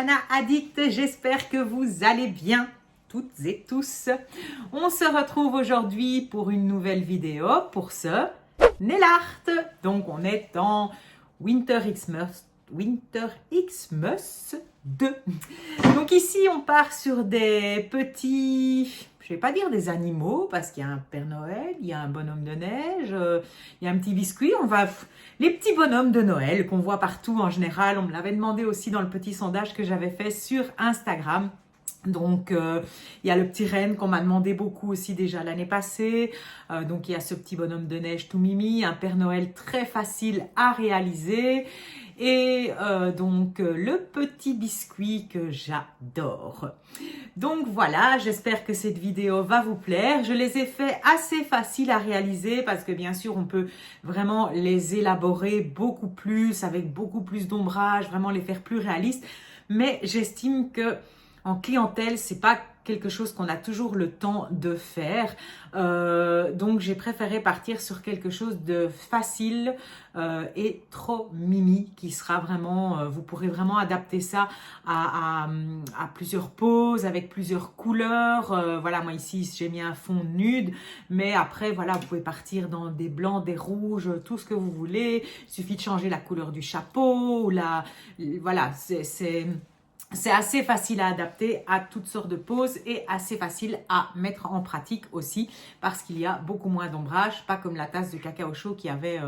Jana Addict, j'espère que vous allez bien toutes et tous. On se retrouve aujourd'hui pour une nouvelle vidéo pour ce nail art. Donc on est en Winter Xmas 2. Donc ici on part sur des petits, je vais pas dire des animaux parce qu'il y a un Père Noël, il y a un bonhomme de neige, il y a un petit biscuit. On va les petits bonhommes de Noël qu'on voit partout en général. On me l'avait demandé aussi dans le petit sondage que j'avais fait sur Instagram. Donc, il y a le petit renne qu'on m'a demandé beaucoup aussi déjà l'année passée. Donc, il y a ce petit bonhomme de neige tout mimi, un Père Noël très facile à réaliser. Et donc, le petit biscuit que j'adore. Donc, voilà, j'espère que cette vidéo va vous plaire. Je les ai fait assez faciles à réaliser parce que bien sûr, on peut vraiment les élaborer beaucoup plus, avec beaucoup plus d'ombrage, vraiment les faire plus réalistes. Mais j'estime que en clientèle, c'est pas quelque chose qu'on a toujours le temps de faire. Donc, j'ai préféré partir sur quelque chose de facile et trop mimi qui sera vraiment... vous pourrez vraiment adapter ça à plusieurs poses, avec plusieurs couleurs. Voilà, moi ici, j'ai mis un fond nude. Mais après, voilà, vous pouvez partir dans des blancs, des rouges, tout ce que vous voulez. Il suffit de changer la couleur du chapeau. Ou voilà, c'est assez facile à adapter à toutes sortes de poses et assez facile à mettre en pratique aussi parce qu'il y a beaucoup moins d'ombrage, pas comme la tasse de cacao chaud qu'il y avait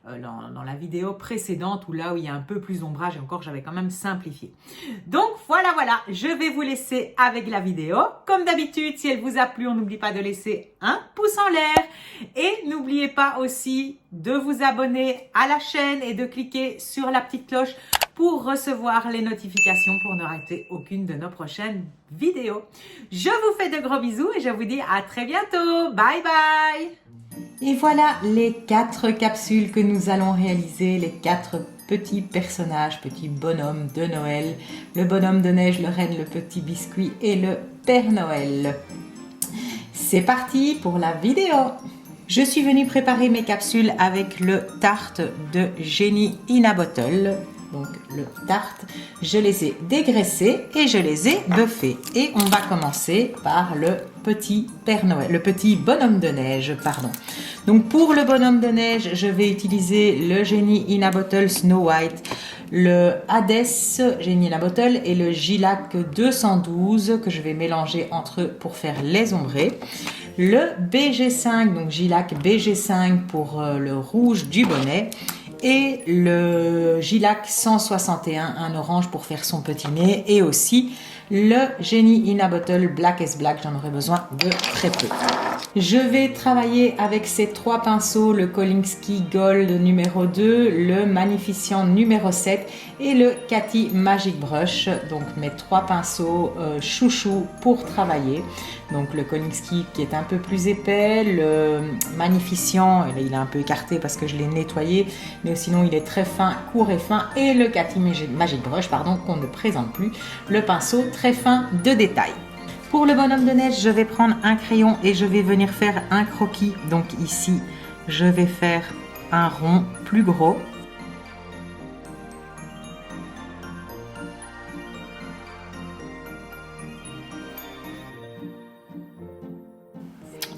dans la vidéo précédente où là où il y a un peu plus d'ombrage et encore j'avais quand même simplifié. Donc voilà, je vais vous laisser avec la vidéo. Comme d'habitude, si elle vous a plu, on n'oublie pas de laisser un pouce en l'air et n'oubliez pas aussi de vous abonner à la chaîne et de cliquer sur la petite cloche pour recevoir les notifications pour ne rater aucune de nos prochaines vidéos. Je vous fais de gros bisous et je vous dis à très bientôt. Bye bye. Et voilà les 4 capsules que nous allons réaliser, les 4 petits personnages, petits bonhommes de Noël. Le bonhomme de neige, le renne, le petit biscuit et le Père Noël. C'est parti pour la vidéo. Je suis venue préparer mes capsules avec le Tarte de Genie in a Bottle. Donc le Tarte, je les ai dégraissés et je les ai buffés. Et on va commencer par le petit Père Noël, le petit bonhomme de neige, pardon. Donc pour le bonhomme de neige, je vais utiliser le Genie in a Bottle Snow White, le Hades Genie in a Bottle et le Gilac 212 que je vais mélanger entre eux pour faire les ombrés. Le BG5, donc Gilac BG5 pour le rouge du bonnet. Et le Gilac 161, un orange pour faire son petit nez. Et aussi le Genie in a Bottle Black as Black, j'en aurai besoin de très peu. Je vais travailler avec ces 3 pinceaux, le Kolinsky Gold numéro 2, le Magnificent numéro 7 et le Cathy Magic Brush. Donc mes 3 pinceaux chouchou pour travailler. Donc le Kolinsky qui est un peu plus épais, le Magnificent, et là il est un peu écarté parce que je l'ai nettoyé, mais sinon il est très fin, court et fin, et le Cathy Magic Brush, pardon, qu'on ne présente plus, le pinceau très fin de détail. Pour le bonhomme de neige, je vais prendre un crayon et je vais venir faire un croquis. Donc ici, je vais faire un rond plus gros.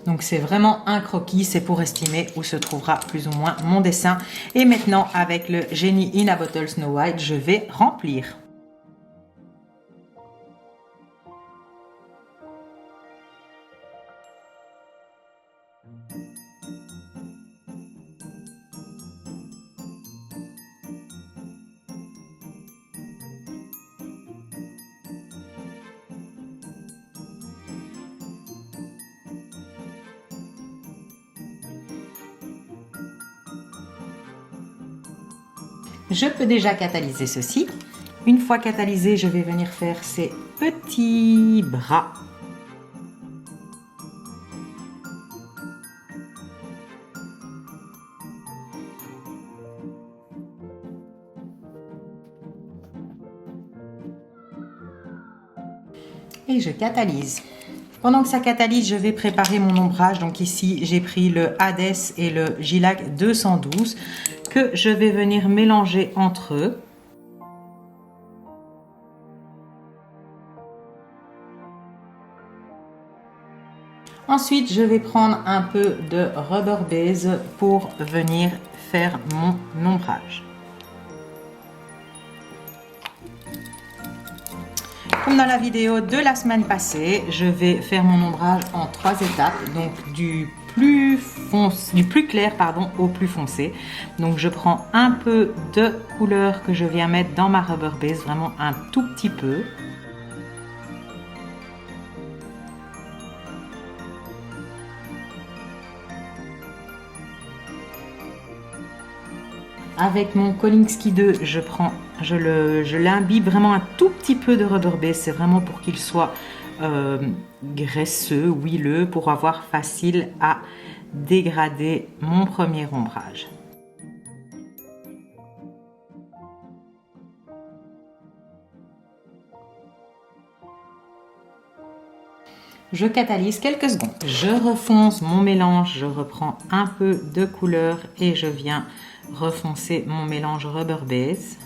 Donc c'est vraiment un croquis, c'est pour estimer où se trouvera plus ou moins mon dessin. Et maintenant, avec le Genie in a Bottle Snow White, je vais remplir. Je peux déjà catalyser ceci. Une fois catalysé, je vais venir faire ces petits bras. Et je catalyse. Pendant que ça catalyse, je vais préparer mon ombrage. Donc ici, j'ai pris le Hades et le Gilac 212 que je vais venir mélanger entre eux. Ensuite, je vais prendre un peu de Rubber Base pour venir faire mon ombrage. Comme dans la vidéo de la semaine passée, je vais faire mon ombrage en 3 étapes, donc du plus clair au plus foncé. Donc je prends un peu de couleur que je viens mettre dans ma Rubber Base, vraiment un tout petit peu. Avec mon Kolinsky 2, je l'imbibe vraiment un tout petit peu de Rubber Base. C'est vraiment pour qu'il soit graisseux, huileux, pour avoir facile à dégrader mon premier ombrage. Je catalyse quelques secondes. Je refonce mon mélange, je reprends un peu de couleur et je viens refoncer mon mélange Rubber Base.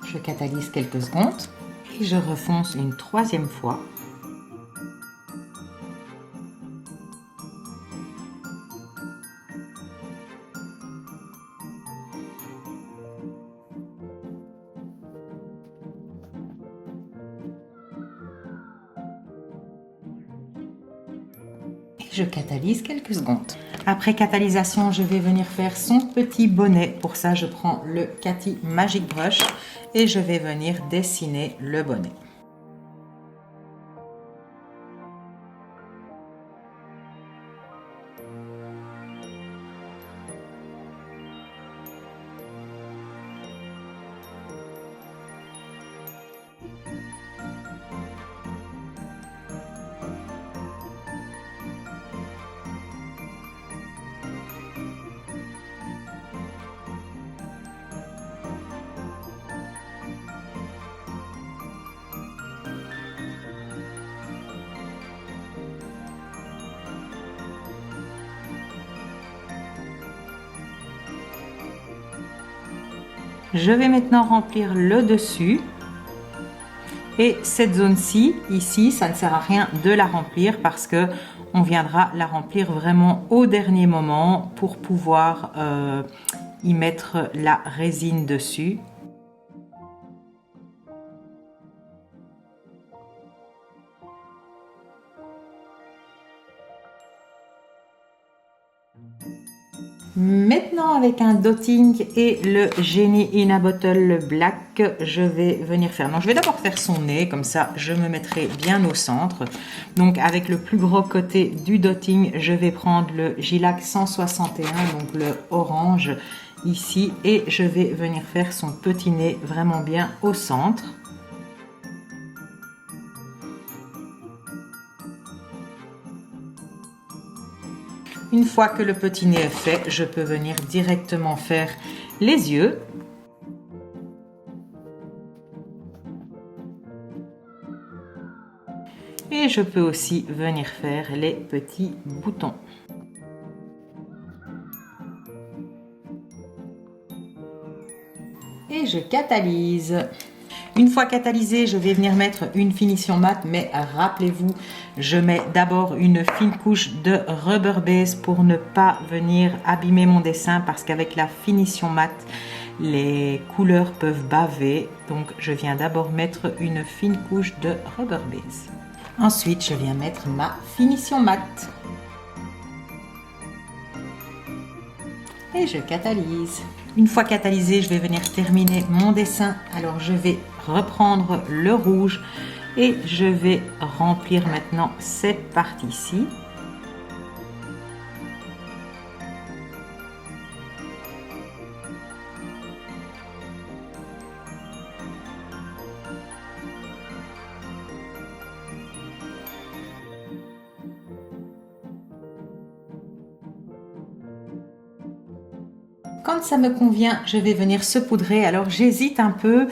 Je catalyse quelques secondes et je refonce une 3e fois. Je catalyse quelques secondes. Après catalysation, je vais venir faire son petit bonnet. Pour ça, je prends le Cathy Magic Brush et je vais venir dessiner le bonnet. Je vais maintenant remplir le dessus. Et cette zone-ci, ici, ça ne sert à rien de la remplir parce que on viendra la remplir vraiment au dernier moment pour pouvoir y mettre la résine dessus. Maintenant, avec un dotting et le Genie in a Bottle Black, je vais venir faire. Donc, je vais d'abord faire son nez, comme ça, je me mettrai bien au centre. Donc, avec le plus gros côté du dotting, je vais prendre le Gilac 161, donc le orange ici, et je vais venir faire son petit nez vraiment bien au centre. Une fois que le petit nez est fait, je peux venir directement faire les yeux. Et je peux aussi venir faire les petits boutons. Et je catalyse. Une fois catalysé, je vais venir mettre une finition mat, mais rappelez-vous, je mets d'abord une fine couche de Rubber Base pour ne pas venir abîmer mon dessin parce qu'avec la finition mat, les couleurs peuvent baver. Donc, je viens d'abord mettre une fine couche de Rubber Base. Ensuite, je viens mettre ma finition mat. Et je catalyse. Une fois catalysé, je vais venir terminer mon dessin. Alors, je vais reprendre le rouge et je vais remplir maintenant cette partie-ci. Quand ça me convient, je vais venir saupoudrer. Alors j'hésite un peu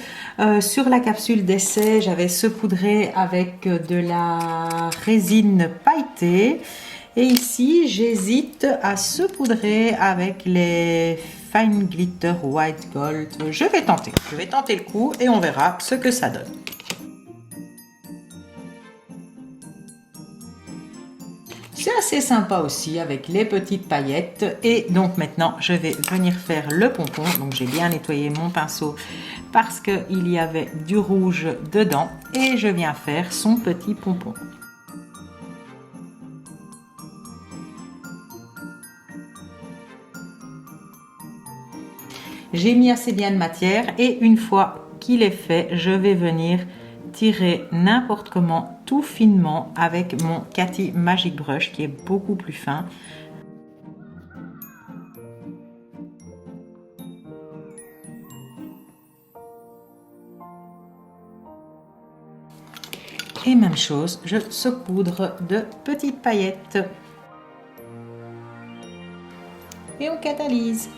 sur la capsule d'essai. J'avais saupoudré avec de la résine pailletée Et ici, j'hésite à saupoudrer avec les Fine Glitter White Gold. Je vais tenter le coup et on verra ce que ça donne. C'est assez sympa aussi avec les petites paillettes. Et donc maintenant, je vais venir faire le pompon. Donc j'ai bien nettoyé mon pinceau parce qu'il y avait du rouge dedans. Et je viens faire son petit pompon. J'ai mis assez bien de matière et une fois qu'il est fait, je vais venir tirer n'importe comment, tout finement avec mon Cathy Magic Brush qui est beaucoup plus fin. Et même chose, je saupoudre de petites paillettes. Et on catalyse.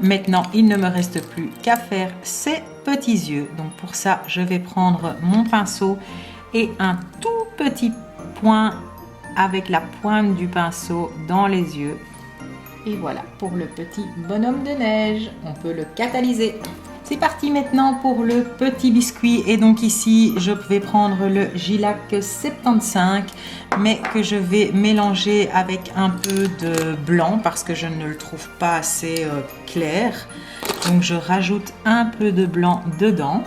Maintenant, il ne me reste plus qu'à faire ces petits yeux. Donc pour ça, je vais prendre mon pinceau et un tout petit point avec la pointe du pinceau dans les yeux. Et voilà pour le petit bonhomme de neige. On peut le catalyser. C'est parti maintenant pour le petit biscuit. Et donc ici, je vais prendre le Gilac 75, mais que je vais mélanger avec un peu de blanc parce que je ne le trouve pas assez clair. Donc je rajoute un peu de blanc dedans.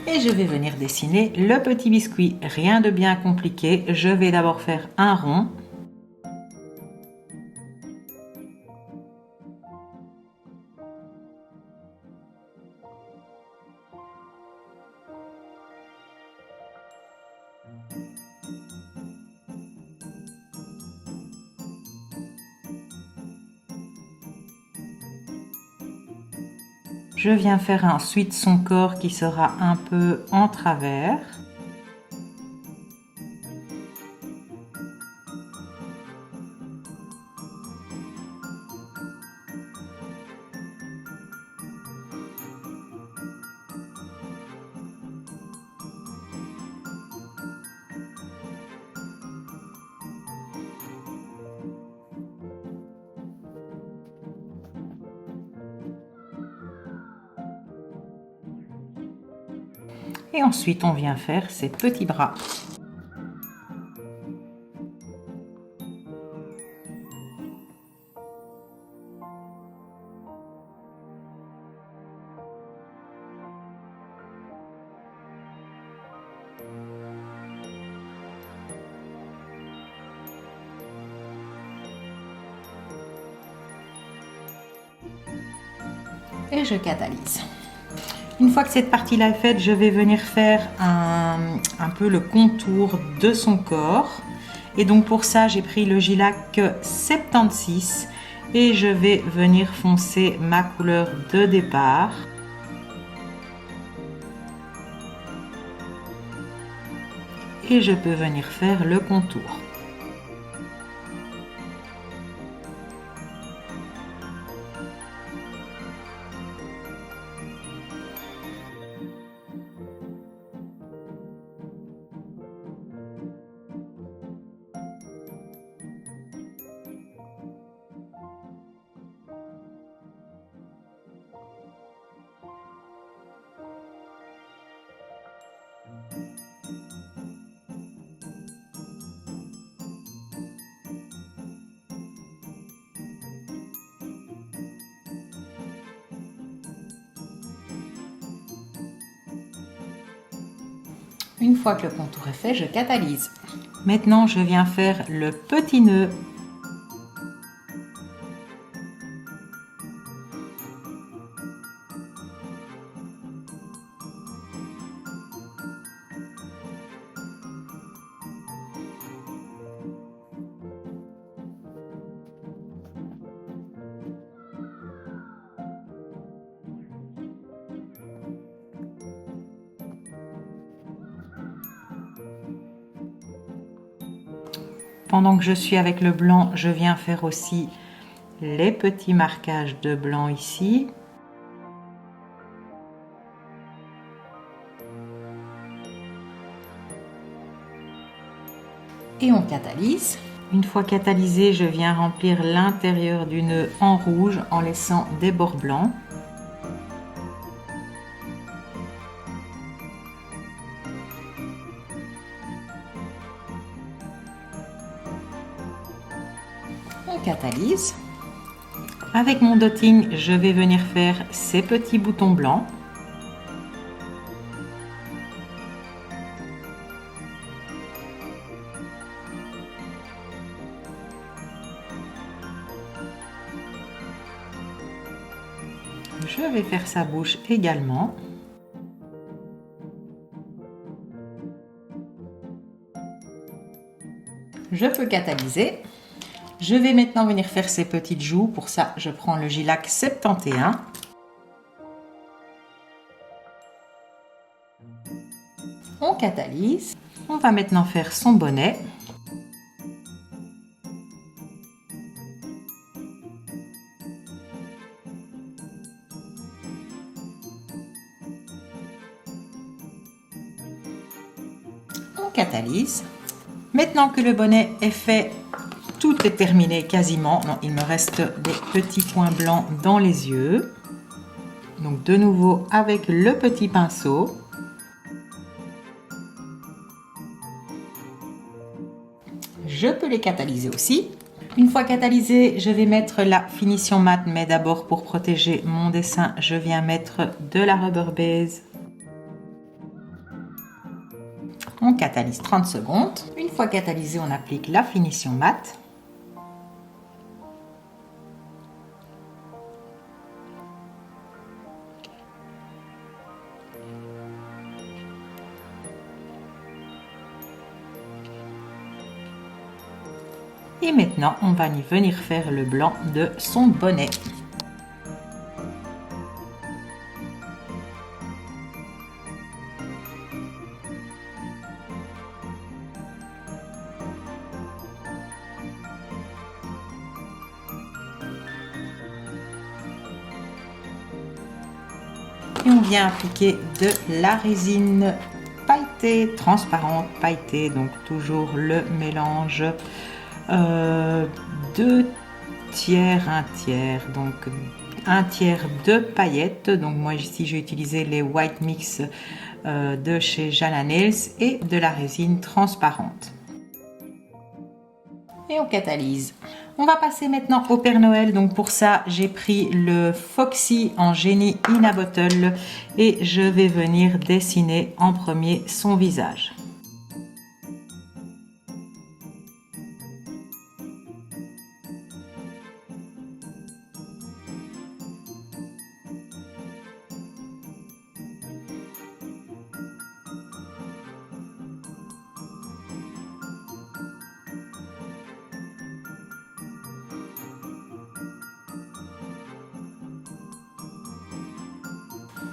Et je vais venir dessiner le petit biscuit. Rien de bien compliqué. Je vais d'abord faire un rond. Je viens faire ensuite son corps qui sera un peu en travers. Et ensuite, on vient faire ses petits bras. Et je catalyse. Une fois que cette partie-là est faite, je vais venir faire un peu le contour de son corps. Et donc pour ça, j'ai pris le Gilac 76 et je vais venir foncer ma couleur de départ. Et je peux venir faire le contour. Une fois que le contour est fait, je catalyse. Maintenant, je viens faire le petit nœud. Pendant que je suis avec le blanc, je viens faire aussi les petits marquages de blanc ici. Et on catalyse. Une fois catalysé, je viens remplir l'intérieur du nœud en rouge en laissant des bords blancs. On catalyse. Avec mon dotting, je vais venir faire ces petits boutons blancs. Je vais faire sa bouche également. Je peux catalyser. Je vais maintenant venir faire ces petites joues. Pour ça, je prends le Gilac 71. On catalyse. On va maintenant faire son bonnet. On catalyse. Maintenant que le bonnet est fait, tout est terminé quasiment. Non, il me reste des petits points blancs dans les yeux. Donc de nouveau avec le petit pinceau. Je peux les catalyser aussi. Une fois catalysé, je vais mettre la finition mat, mais d'abord pour protéger mon dessin, je viens mettre de la Rubber Base. On catalyse 30 secondes. Une fois catalysé, on applique la finition mat. Et maintenant, on va y venir faire le blanc de son bonnet. Et on vient appliquer de la résine pailletée, transparente, pailletée, donc toujours le mélange 2 tiers, 1 tiers, donc 1 tiers de paillettes. Donc moi ici j'ai utilisé les White Mix de chez Jana Nails et de la résine transparente. Et on catalyse. On va passer maintenant au Père Noël. Donc pour ça, j'ai pris le Foxy en génie in a bottle et je vais venir dessiner en premier son visage.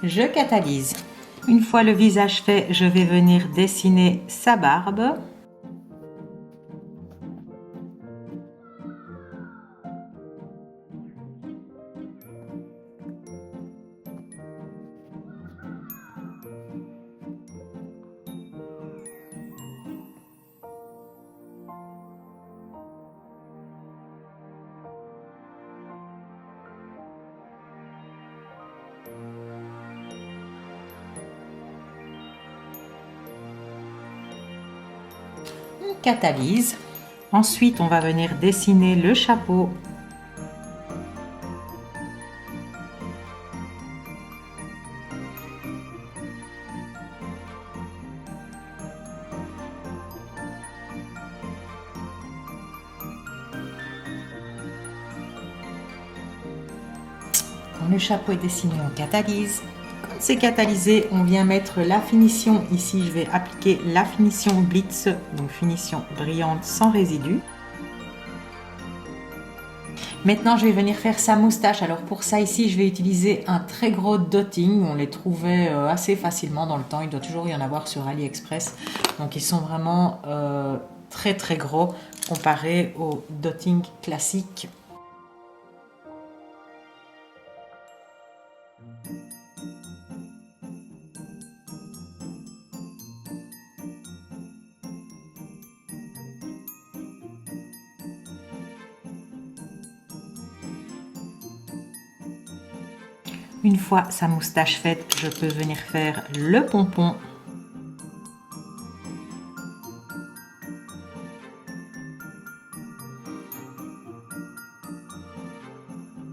Je catalyse. Une fois le visage fait, je vais venir dessiner sa barbe. On catalyse. Ensuite, on va venir dessiner le chapeau. Quand le chapeau est dessiné, on catalyse. Quand c'est catalysé, on vient mettre la finition. Ici, je vais appliquer la finition Blitz, donc finition brillante sans résidus. Maintenant, je vais venir faire sa moustache. Alors pour ça, ici, je vais utiliser un très gros dotting. On les trouvait assez facilement dans le temps. Il doit toujours y en avoir sur AliExpress. Donc ils sont vraiment très très gros comparé au dotting classique. Une fois sa moustache faite, je peux venir faire le pompon.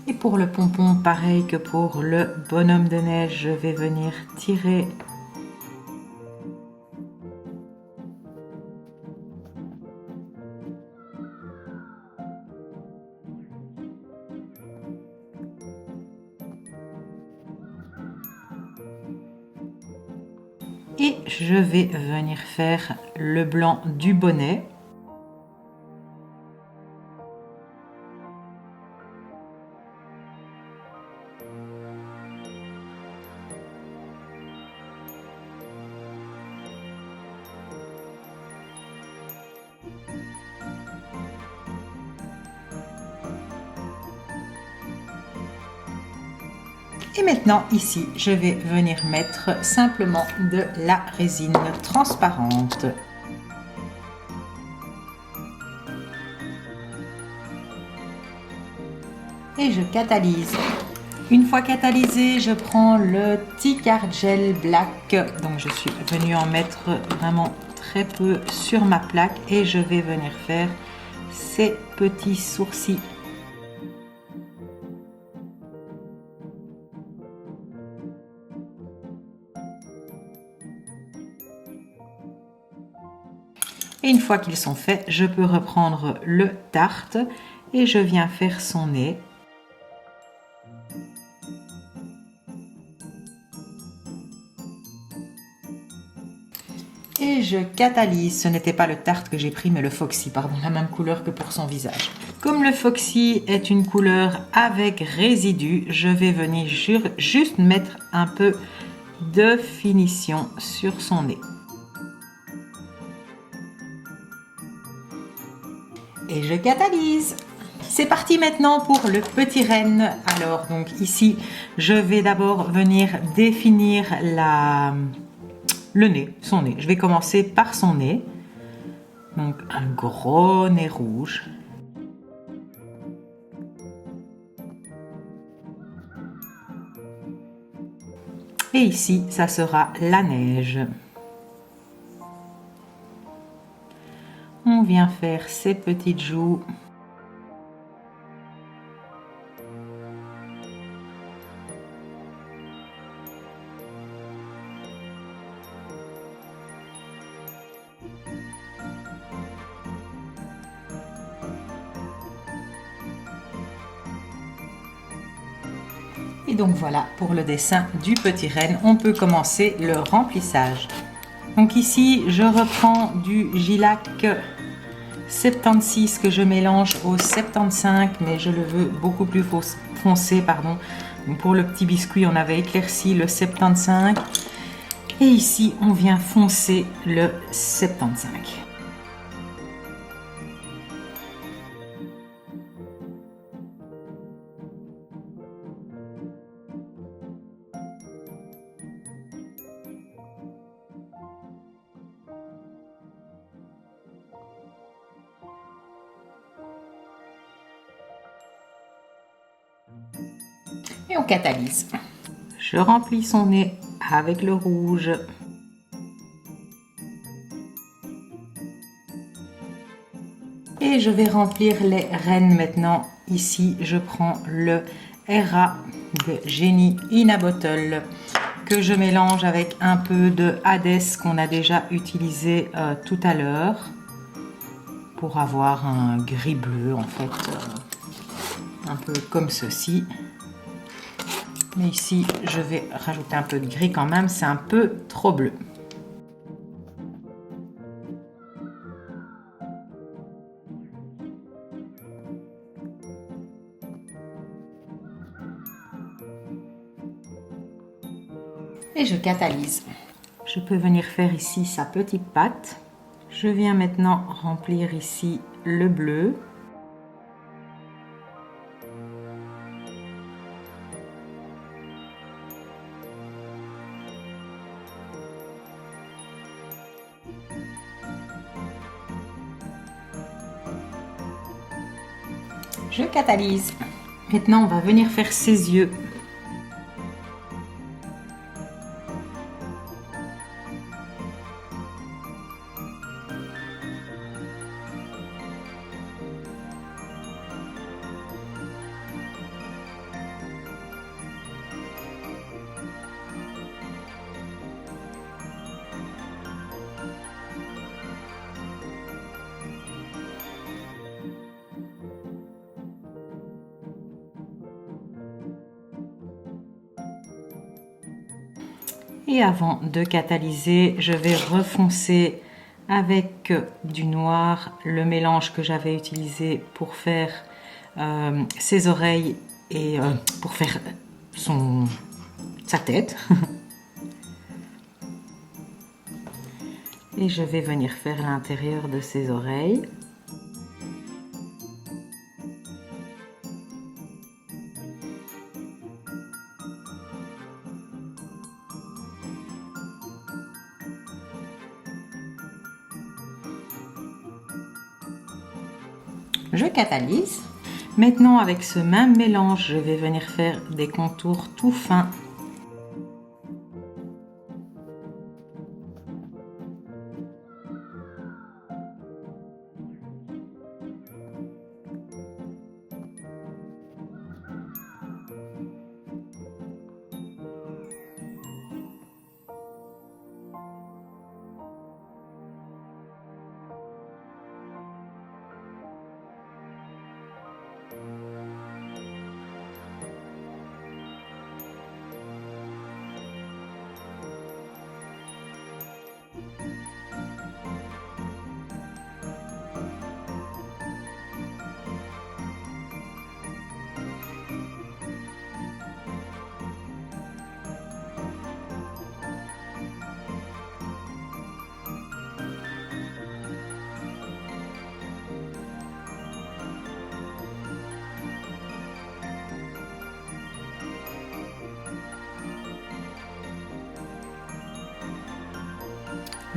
Et pour le pompon, pareil que pour le bonhomme de neige, je vais venir tirer. Et je vais venir faire le blanc du bonnet. Et maintenant, ici, je vais venir mettre simplement de la résine transparente. Et je catalyse. Une fois catalysé, je prends le Ticard Gel Black. Donc, je suis venue en mettre vraiment très peu sur ma plaque et je vais venir faire ces petits sourcils. Et une fois qu'ils sont faits, je peux reprendre le Tarte et je viens faire son nez. Et je catalyse. Ce n'était pas le Tarte que j'ai pris, mais le Foxy, pardon, la même couleur que pour son visage. Comme le Foxy est une couleur avec résidu, je vais venir juste mettre un peu de finition sur son nez. Et je catalyse. C'est parti maintenant pour le petit renne. Alors donc ici, je vais d'abord venir définir le nez, son nez. Je vais commencer par son nez. Donc un gros nez rouge. Et ici, ça sera la neige. On vient faire ses petites joues. Et donc voilà pour le dessin du petit renne. On peut commencer le remplissage. Donc ici, je reprends du Gilac 76 que je mélange au 75, mais je le veux beaucoup plus foncé, pardon. Donc pour le petit biscuit, on avait éclairci le 75. Et ici, on vient foncer le 75. Et on catalyse. Je remplis son nez avec le rouge. Et je vais remplir les rennes maintenant. Ici, je prends le Era de Génie in a Bottle que je mélange avec un peu de Hades qu'on a déjà utilisé tout à l'heure pour avoir un gris bleu en fait, un peu comme ceci. Mais ici, je vais rajouter un peu de gris quand même, c'est un peu trop bleu. Et je catalyse. Je peux venir faire ici sa petite patte. Je viens maintenant remplir ici le bleu. Je catalyse. Maintenant, on va venir faire ses yeux. Et avant de catalyser, je vais refoncer avec du noir le mélange que j'avais utilisé pour faire ses oreilles et pour faire sa tête. Et je vais venir faire l'intérieur de ses oreilles. Je catalyse. Maintenant, avec ce même mélange, je vais venir faire des contours tout fins.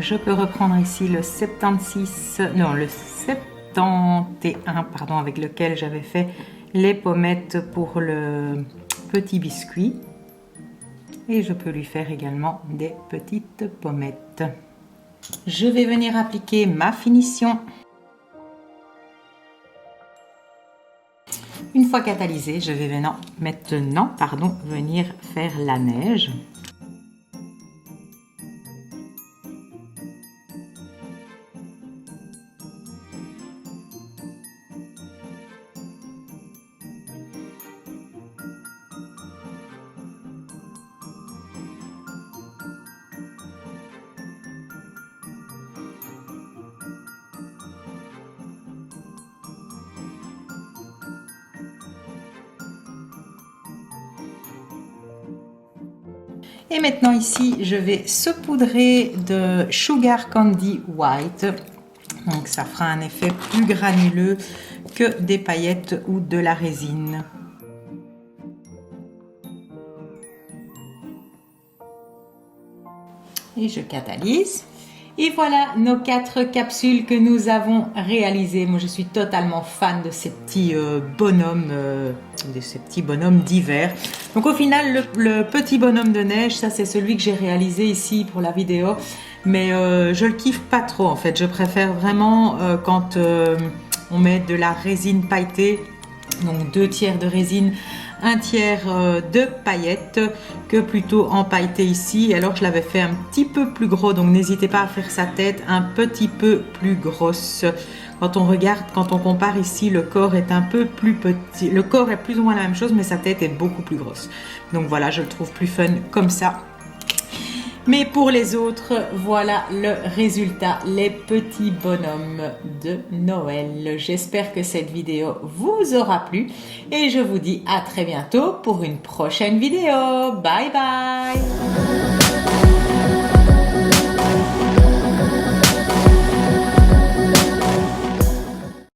Je peux reprendre ici le 71, pardon, avec lequel j'avais fait les pommettes pour le petit biscuit. Et je peux lui faire également des petites pommettes. Je vais venir appliquer ma finition. Une fois catalysé, je vais maintenant venir faire la neige. Et maintenant ici, je vais saupoudrer de Sugar Candy White. Donc ça fera un effet plus granuleux que des paillettes ou de la résine. Et je catalyse. Et voilà nos 4 capsules que nous avons réalisées. Moi, je suis totalement fan de ces petits bonhommes, d'hiver. Donc au final, le petit bonhomme de neige, ça c'est celui que j'ai réalisé ici pour la vidéo. Mais je le kiffe pas trop en fait. Je préfère vraiment quand on met de la résine pailletée, donc 2 tiers de résine, 1 tiers de paillettes, que plutôt empailleté ici. Alors je l'avais fait un petit peu plus gros, donc n'hésitez pas à faire sa tête un petit peu plus grosse. Quand on regarde, quand on compare ici, le corps est un peu plus petit. Le corps est plus ou moins la même chose, mais sa tête est beaucoup plus grosse. Donc voilà, je le trouve plus fun comme ça. Mais pour les autres, voilà le résultat, les petits bonhommes de Noël. J'espère que cette vidéo vous aura plu et je vous dis à très bientôt pour une prochaine vidéo. Bye bye!